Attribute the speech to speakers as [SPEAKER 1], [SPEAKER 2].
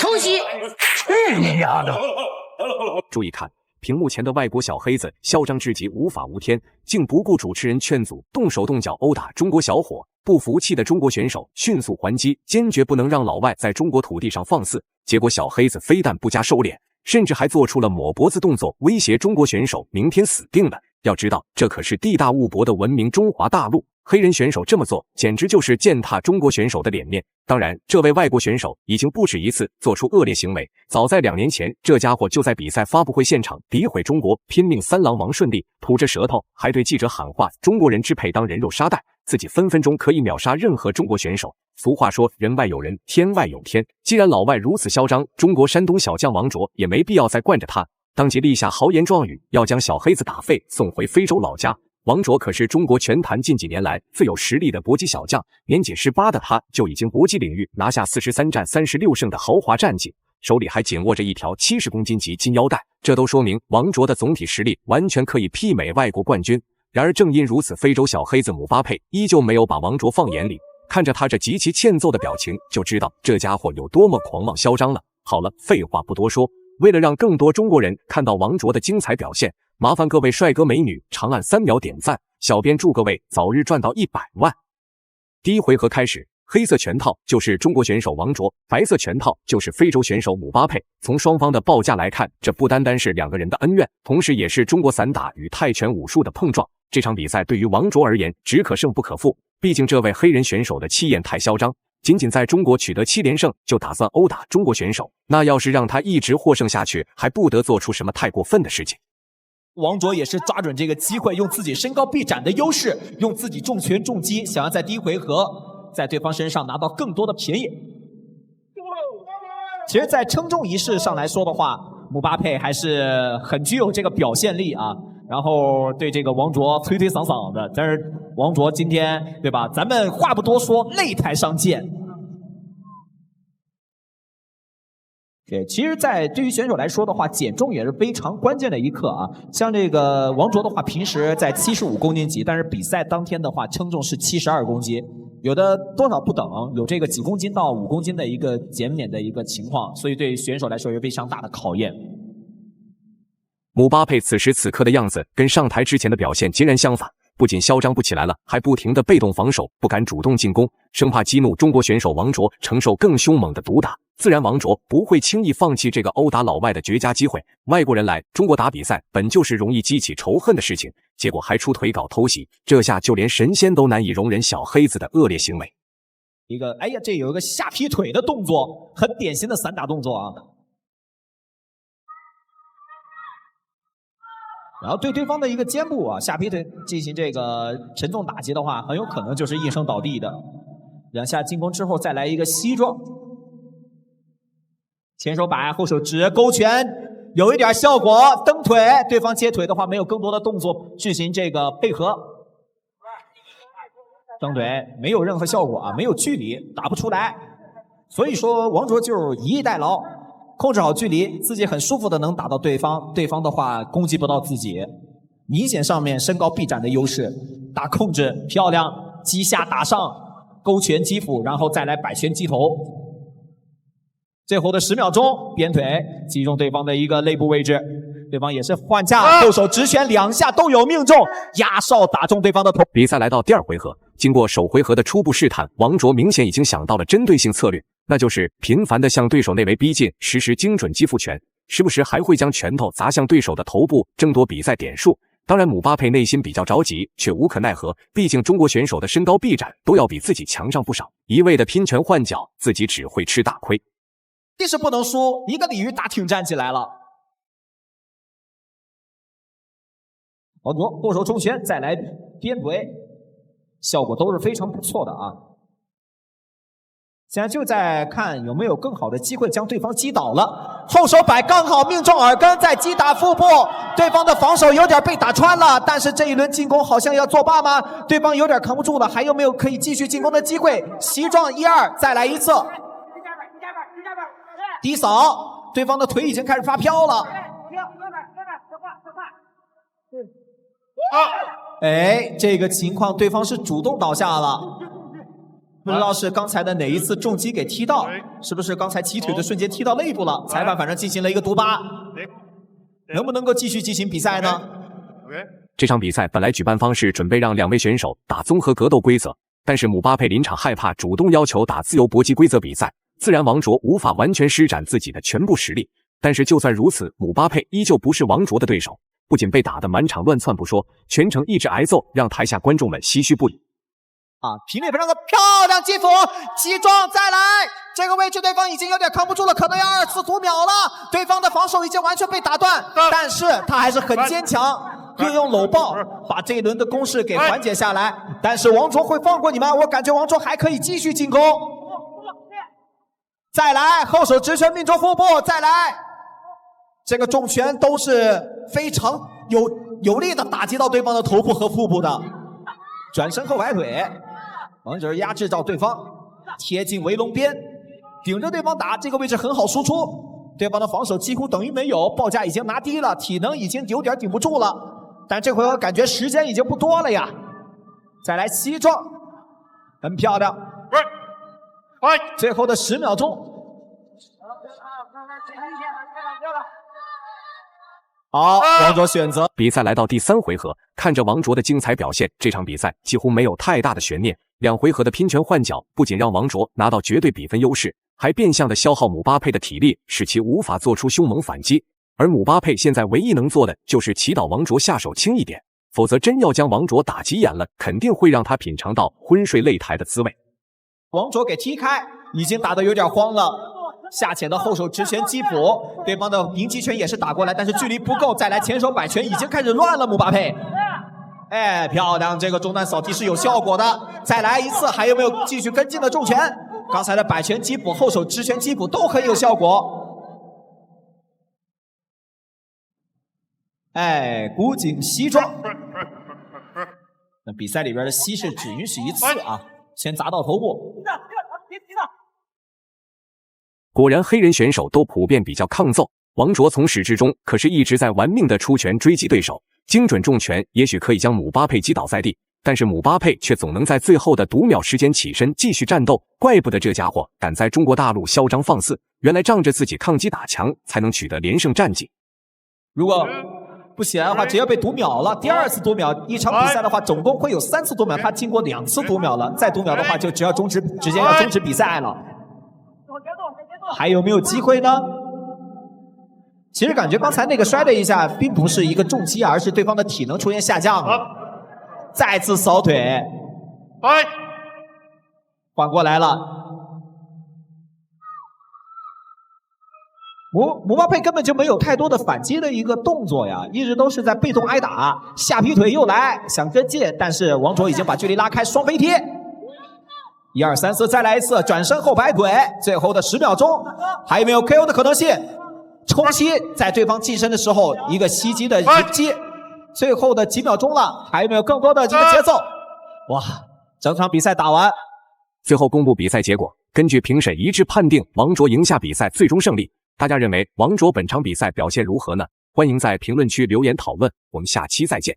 [SPEAKER 1] 偷袭！
[SPEAKER 2] 去你丫的！
[SPEAKER 3] 注意看，屏幕前的外国小黑子嚣张至极，无法无天，竟不顾主持人劝阻，动手动脚殴打中国小伙。不服气的中国选手迅速还击，坚决不能让老外在中国土地上放肆。结果小黑子非但不加收敛，甚至还做出了抹脖子动作，威胁中国选手明天死定了。要知道，这可是地大物博的文明中华大陆，黑人选手这么做，简直就是践踏中国选手的脸面。当然，这位外国选手已经不止一次做出恶劣行为。早在2年前，这家伙就在比赛发布会现场诋毁中国，拼命三郎王顺利，吐着舌头，还对记者喊话：“中国人只配当人肉沙袋，自己分分钟可以秒杀任何中国选手。”俗话说，人外有人，天外有天。既然老外如此嚣张，中国山东小将王卓也没必要再惯着他，当即立下豪言壮语，要将小黑子打废，送回非洲老家。王卓可是中国拳坛近几年来最有实力的搏击小将，年仅18的他就已经搏击领域拿下43战36胜的豪华战绩，手里还紧握着一条70公斤级金腰带，这都说明王卓的总体实力完全可以媲美外国冠军。然而正因如此，非洲小黑子姆巴佩依旧没有把王卓放眼里，看着他这极其欠揍的表情，就知道这家伙有多么狂妄嚣张了。好了，废话不多说，为了让更多中国人看到王卓的精彩表现，麻烦各位帅哥美女长按3秒点赞，小编祝各位早日赚到100万。第一回合开始，黑色拳套就是中国选手王卓，白色拳套就是非洲选手姆巴佩。从双方的报价来看，这不单单是2个人的恩怨，同时也是中国散打与泰拳武术的碰撞。这场比赛对于王卓而言只可胜不可负，毕竟这位黑人选手的气焰太嚣张，仅仅在中国取得7连胜就打算殴打中国选手，那要是让他一直获胜下去，还不得做出什么太过分的事情。
[SPEAKER 4] 王卓也是抓准这个机会，用自己身高臂展的优势，用自己重拳重击，想要在第一回合在对方身上拿到更多的便宜。其实在称重仪式上来说的话，姆巴佩还是很具有这个表现力啊，然后对这个王卓推推搡搡的。但是王卓今天对吧，咱们话不多说，擂台上见。对，其实，在对于选手来说的话，减重也是非常关键的一课啊。像这个王卓的话，平时在75公斤级，但是比赛当天的话，称重是72公斤，有的多少不等，有这个几公斤到5公斤的一个减免的一个情况，所以对选手来说有非常大的考验。
[SPEAKER 3] 姆巴佩此时此刻的样子跟上台之前的表现截然相反，不仅嚣张不起来了，还不停的被动防守，不敢主动进攻，生怕激怒中国选手王卓承受更凶猛的毒打。自然王卓不会轻易放弃这个殴打老外的绝佳机会。外国人来中国打比赛本就是容易激起仇恨的事情，结果还出腿搞偷袭，这下就连神仙都难以容忍小黑子的恶劣行为。
[SPEAKER 4] 一个哎呀，这有一个下劈腿的动作，很典型的散打动作啊。然后对对方的一个肩部啊下劈腿进行这个沉重打击的话，很有可能就是应声倒地的。2下进攻之后再来一个膝撞。前手摆，后手直，勾拳，有一点效果，蹬腿，对方接腿的话没有更多的动作进行这个配合，蹬腿没有任何效果啊，没有距离，打不出来。所以说王卓就是以逸待劳，控制好距离，自己很舒服的能打到对方，对方的话攻击不到自己，明显上面身高臂展的优势，打控制漂亮，击下打上，勾拳击腹，然后再来摆拳击头。最后的10秒钟，鞭腿击中对方的一个肋部位置，对方也是换架，后手直拳2下都有命中，压哨打中对方的头。
[SPEAKER 3] 比赛来到第2回合，经过首回合的初步试探，王卓明显已经想到了针对性策略，那就是频繁地向对手内围逼近，实施精准击腹拳，时不时还会将拳头砸向对手的头部，争夺比赛点数。当然，姆巴佩内心比较着急，却无可奈何，毕竟中国选手的身高臂展都要比自己强上不少，一味的拼拳换脚，自己只会吃大亏。
[SPEAKER 4] 这是不能输，一个鲤鱼打挺站起来了。王卓后手冲拳，再来鞭腿，效果都是非常不错的啊。现在就在看有没有更好的机会将对方击倒了。后手摆刚好命中耳根，再击打腹部，对方的防守有点被打穿了，但是这一轮进攻好像要作罢吗？对方有点扛不住了，还有没有可以继续进攻的机会？膝撞1、2，再来一次。低扫，对方的腿已经开始发飘了。哎，这个情况对方是主动倒下了。不知道是刚才的哪一次重击给踢到，是不是刚才起腿的瞬间踢到肋部了？裁判反正进行了一个毒疤，能不能够继续进行比赛呢？
[SPEAKER 3] 这场比赛本来举办方是准备让2位选手打综合格斗规则，但是姆巴佩临场害怕，主动要求打自由搏击规则比赛，自然王卓无法完全施展自己的全部实力。但是就算如此，姆巴佩依旧不是王卓的对手，不仅被打得满场乱窜不说，全程一直挨揍，让台下观众们唏嘘不已。
[SPEAKER 4] 平内非常的漂亮，击斧击撞再来，这个位置对方已经有点扛不住了，可能要2次读秒了。对方的防守已经完全被打断，但是他还是很坚强，运用搂抱把这一轮的攻势给缓解下来。但是王卓会放过你吗？我感觉王卓还可以继续进攻。再来，后手直拳命中腹部，再来，这个重拳都是非常有力的打击到对方的头部和腹部的。转身后摆腿，王者压制到对方，贴近围笼边，顶着对方打，这个位置很好输出。对方的防守几乎等于没有，报价已经拿低了，体能已经有点顶不住了。但这回我感觉时间已经不多了呀。再来膝撞，很漂亮。最后的10秒钟。好，王卓选择。
[SPEAKER 3] 比赛来到第3回合，看着王卓的精彩表现，这场比赛几乎没有太大的悬念。2回合的拼拳换脚，不仅让王卓拿到绝对比分优势，还变相的消耗姆巴佩的体力，使其无法做出凶猛反击。而姆巴佩现在唯一能做的就是祈祷王卓下手轻一点，否则真要将王卓打急眼了，肯定会让他品尝到昏睡擂台的滋味。
[SPEAKER 4] 王卓给踢开，已经打得有点慌了。下潜的后手直拳击补，对方的迎击拳也是打过来，但是距离不够。再来前手摆拳，已经开始乱了。姆巴佩，漂亮，这个中段扫踢是有效果的。再来一次，还有没有继续跟进的重拳？刚才的摆拳击补、后手直拳击补都很有效果。古井膝撞。那比赛里边的膝是只允许1次啊，先砸到头部。
[SPEAKER 3] 果然黑人选手都普遍比较抗揍，王卓从始至终可是一直在玩命的出拳追击对手，精准重拳也许可以将姆巴佩击倒在地，但是姆巴佩却总能在最后的读秒时间起身继续战斗，怪不得这家伙敢在中国大陆嚣张放肆，原来仗着自己抗击打强才能取得连胜战绩。
[SPEAKER 4] 如果不起来的话，直接被读秒了。第2次读秒，一场比赛的话，总共会有3次读秒，他经过2次读秒了，再读秒的话就直接要终止比赛了。还有没有机会呢？其实感觉刚才那个摔了一下，并不是一个重击，而是对方的体能出现下降了。再次扫腿，缓过来了。姆巴佩根本就没有太多的反击的一个动作呀，一直都是在被动挨打。下劈腿又来，想跟进，但是王卓已经把距离拉开，双飞贴。1、2、3、4，再来一次转身后摆腿，最后的10秒钟，还有没有 KO 的可能性？冲击在对方近身的时候，一个袭击的迎击，最后的几秒钟了，还有没有更多的这个节奏？哇，整场比赛打完，
[SPEAKER 3] 最后公布比赛结果，根据评审一致判定，王卓赢下比赛，最终胜利。大家认为王卓本场比赛表现如何呢？欢迎在评论区留言讨论，我们下期再见。